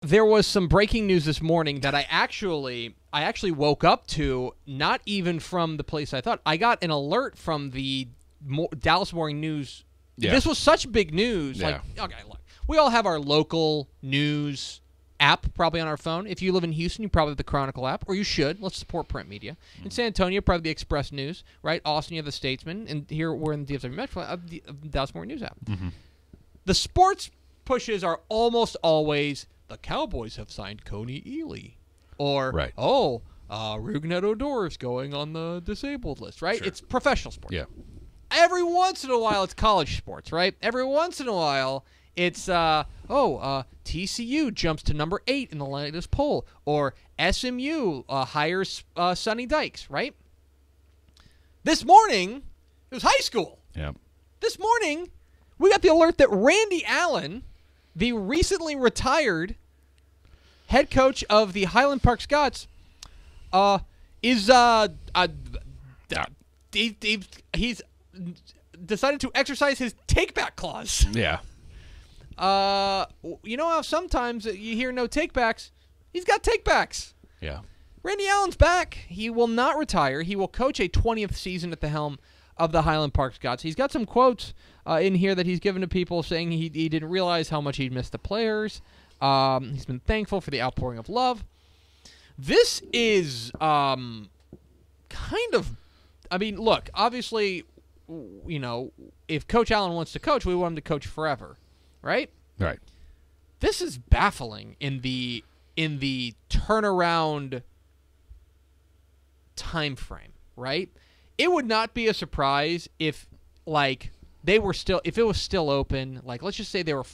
there was some breaking news this morning that I actually woke up to, not even from the place I thought. I got an alert from the Dallas Morning News. Yeah. This was such big news. Yeah. Like, okay, look, we all have our local news app probably on our phone. If you live in Houston, you probably have the Chronicle app, or you should. Let's support print media. In San Antonio, probably the Express News, right? Austin, you have the Statesman, and here we're in the DFW Metro, the Dallas Morning News app. Mm-hmm. The sports pushes are almost always, the Cowboys have signed Coney Ely, or Rougned Odor is going on the disabled list, right? Sure. It's professional sports. Yeah. Every once in a while, it's college sports, right? Every once in a while, it's TCU jumps to number 8 in the latest poll, or SMU hires Sonny Dykes, right? This morning, it was high school. Yeah. This morning, we got the alert that Randy Allen, the recently retired head coach of the Highland Park Scots, is he's decided to exercise his take-back clause. Yeah. You know how sometimes you hear no take-backs? He's got take-backs. Yeah. Randy Allen's back. He will not retire. He will coach a 20th season at the helm of the Highland Park Scots. He's got some quotes in here that he's given to people saying he didn't realize how much he'd missed the players. He's been thankful for the outpouring of love. This is kind of, I mean, look, obviously, you know, if Coach Allen wants to coach, we want him to coach forever, right? Right. This is baffling in the turnaround time frame, right? It would not be a surprise if, like, if it was still open, like, let's just say they were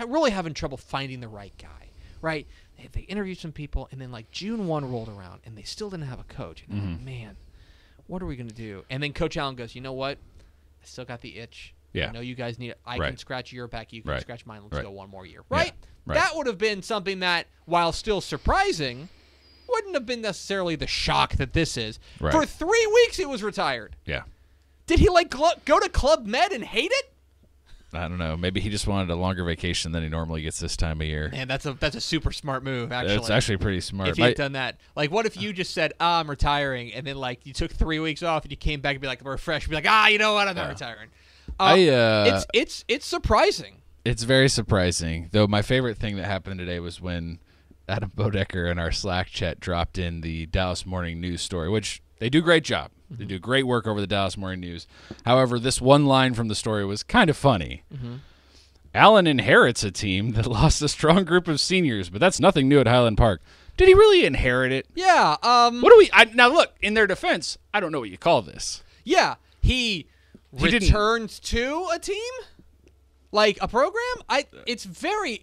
really having trouble finding the right guy, right? They interviewed some people, and then, like, June 1 rolled around, and they still didn't have a coach. And they're like, man, what are we going to do? And then Coach Allen goes, you know what? I still got the itch. Yeah. I know you guys need it. I can scratch your back. You can scratch mine. Let's go one more year. Yeah. Right? That would have been something that, while still surprising, wouldn't have been necessarily the shock that this is. Right. For 3 weeks, it was retired. Yeah. Did he, like, go to Club Med and hate it? I don't know. Maybe he just wanted a longer vacation than he normally gets this time of year. Man, that's a super smart move, actually. It's actually pretty smart. If you'd done that. Like, what if you just said, I'm retiring, and then, like, you took 3 weeks off, and you came back and be like, refreshed, be like, you know what, I'm not retiring. It's surprising. It's very surprising. Though my favorite thing that happened today was when Adam Bodecker in our Slack chat dropped in the Dallas Morning News story, which they do a great job. They do great work over the Dallas Morning News. However, this one line from the story was kind of funny. Allen inherits a team that lost a strong group of seniors, but that's nothing new at Highland Park. Did he really inherit it? Yeah. What do we? Now, look, in their defense, I don't know what you call this. Yeah. He returns to a team? Like a program? It's very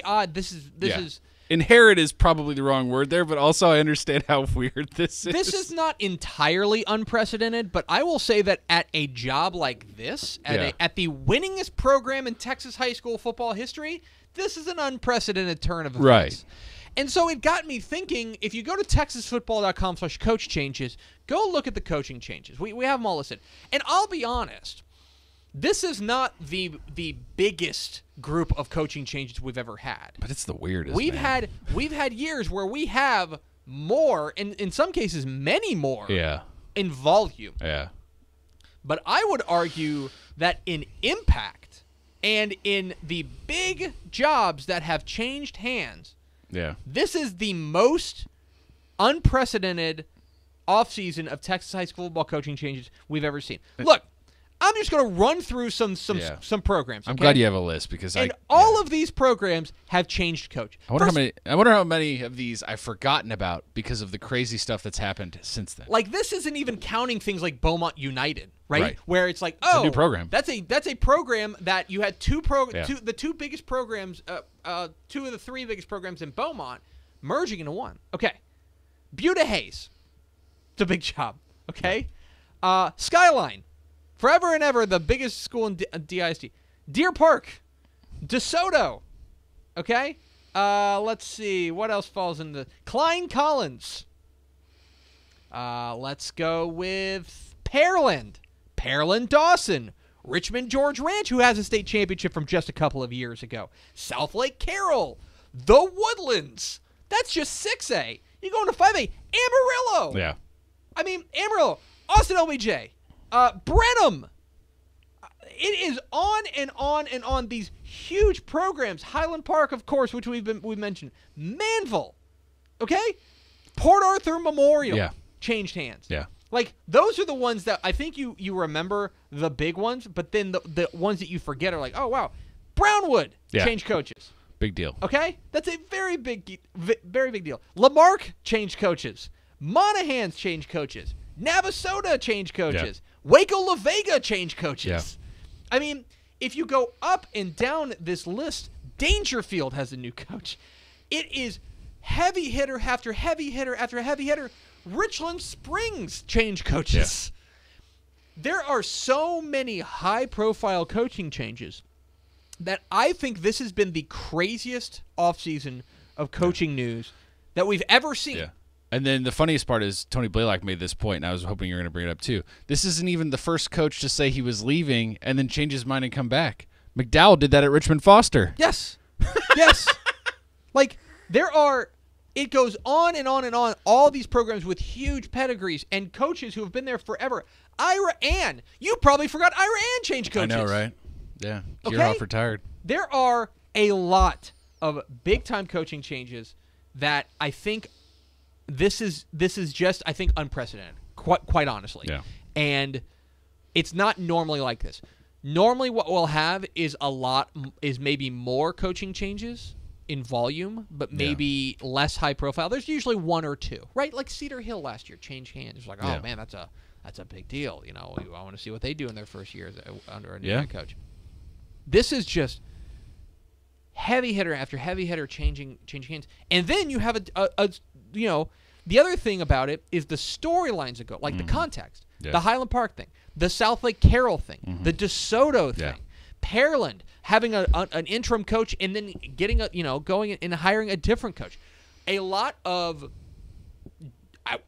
odd. This is inherit is probably the wrong word there, but also I understand how weird this is. This is not entirely unprecedented, but I will say that at a job like this, at the winningest program in Texas high school football history, this is an unprecedented turn of events. Right. And so it got me thinking, if you go to texasfootball.com/coach changes, go look at the coaching changes. We have them all listed. And I'll be honest, this is not the biggest group of coaching changes we've ever had. But it's the weirdest. We've had years where we have more, and in some cases many more, in volume. Yeah. But I would argue that in impact and in the big jobs that have changed hands, this is the most unprecedented offseason of Texas high school football coaching changes we've ever seen. Look, I'm just going to run through some programs. Okay? I'm glad you have a list because all of these programs have changed coach. I wonder how many of these I've forgotten about because of the crazy stuff that's happened since then. Like, this isn't even counting things like Beaumont United, right? Where it's like, it's a new program. That's a program that you had the two biggest programs, two of the three biggest programs in Beaumont merging into one. Okay, Buda Hayes, it's a big job. Okay, Skyline. Forever and ever, the biggest school in DISD. Deer Park. DeSoto. Okay? Let's see. What else falls in the... Klein Collins. Let's go with Pearland. Pearland Dawson. Richmond George Ranch, who has a state championship from just a couple of years ago. South Lake Carroll. The Woodlands. That's just 6A. You go into 5A. Amarillo. Yeah. I mean, Amarillo, Austin LBJ, Brenham. It is on and on and on. These huge programs. Highland Park, of course, which we've mentioned. Manville. Okay? Port Arthur Memorial changed hands. Yeah. Like, those are the ones that I think you remember the big ones, but then the ones that you forget are like, oh, wow. Brownwood changed coaches. Big deal. Okay? That's a very big deal. Lamarck changed coaches. Monahans changed coaches. Navasota changed coaches. Waco La Vega changed coaches. Yeah. I mean, if you go up and down this list, Dangerfield has a new coach. It is heavy hitter after heavy hitter after heavy hitter. Richland Springs changed coaches. Yeah. There are so many high-profile coaching changes that I think this has been the craziest offseason of coaching news that we've ever seen. Yeah. And then the funniest part is Tony Blaylock made this point, and I was hoping you were going to bring it up too. This isn't even the first coach to say he was leaving and then change his mind and come back. McDowell did that at Richmond Foster. Yes. Yes. Like, it goes on and on and on, all these programs with huge pedigrees and coaches who have been there forever. Ira Ann. You probably forgot Ira Ann changed coaches. I know, right? Yeah. Kiroff retired. There are a lot of big-time coaching changes that I think this is just, I think, unprecedented, quite honestly. Yeah. And it's not normally like this. Normally what we'll have is maybe more coaching changes in volume, but maybe less high profile. There's usually one or two, right? Like Cedar Hill last year changed hands. It's like, oh man, that's a big deal. You know, I want to see what they do in their first year under a new head coach. This is just heavy hitter after heavy hitter changing hands, and then you have the other thing about it is the storylines that go, like the context, the Highland Park thing, the South Lake Carroll thing, the DeSoto thing. Pearland having an interim coach and then getting going and hiring a different coach. A lot of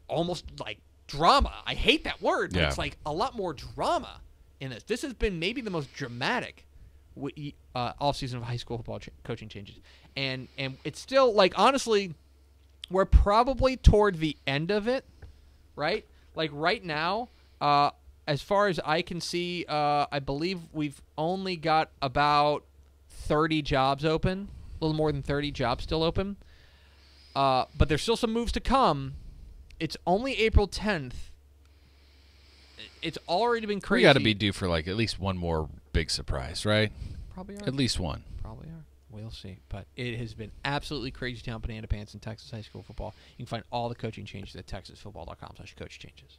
almost like drama. I hate that word, but it's like a lot more drama in this. This has been maybe the most dramatic offseason of high school football coaching changes. And it's still, like, honestly, we're probably toward the end of it, right? Like right now, as far as I can see, I believe we've only got about 30 jobs open, a little more than 30 jobs still open. But there's still some moves to come. It's only April 10th. It's already been crazy. We got to be due for like at least one more big surprise, right? Probably are. At least one. Probably are. We'll see. But it has been absolutely crazy town banana pants in Texas high school football. You can find all the coaching changes at texasfootball.com/coach changes.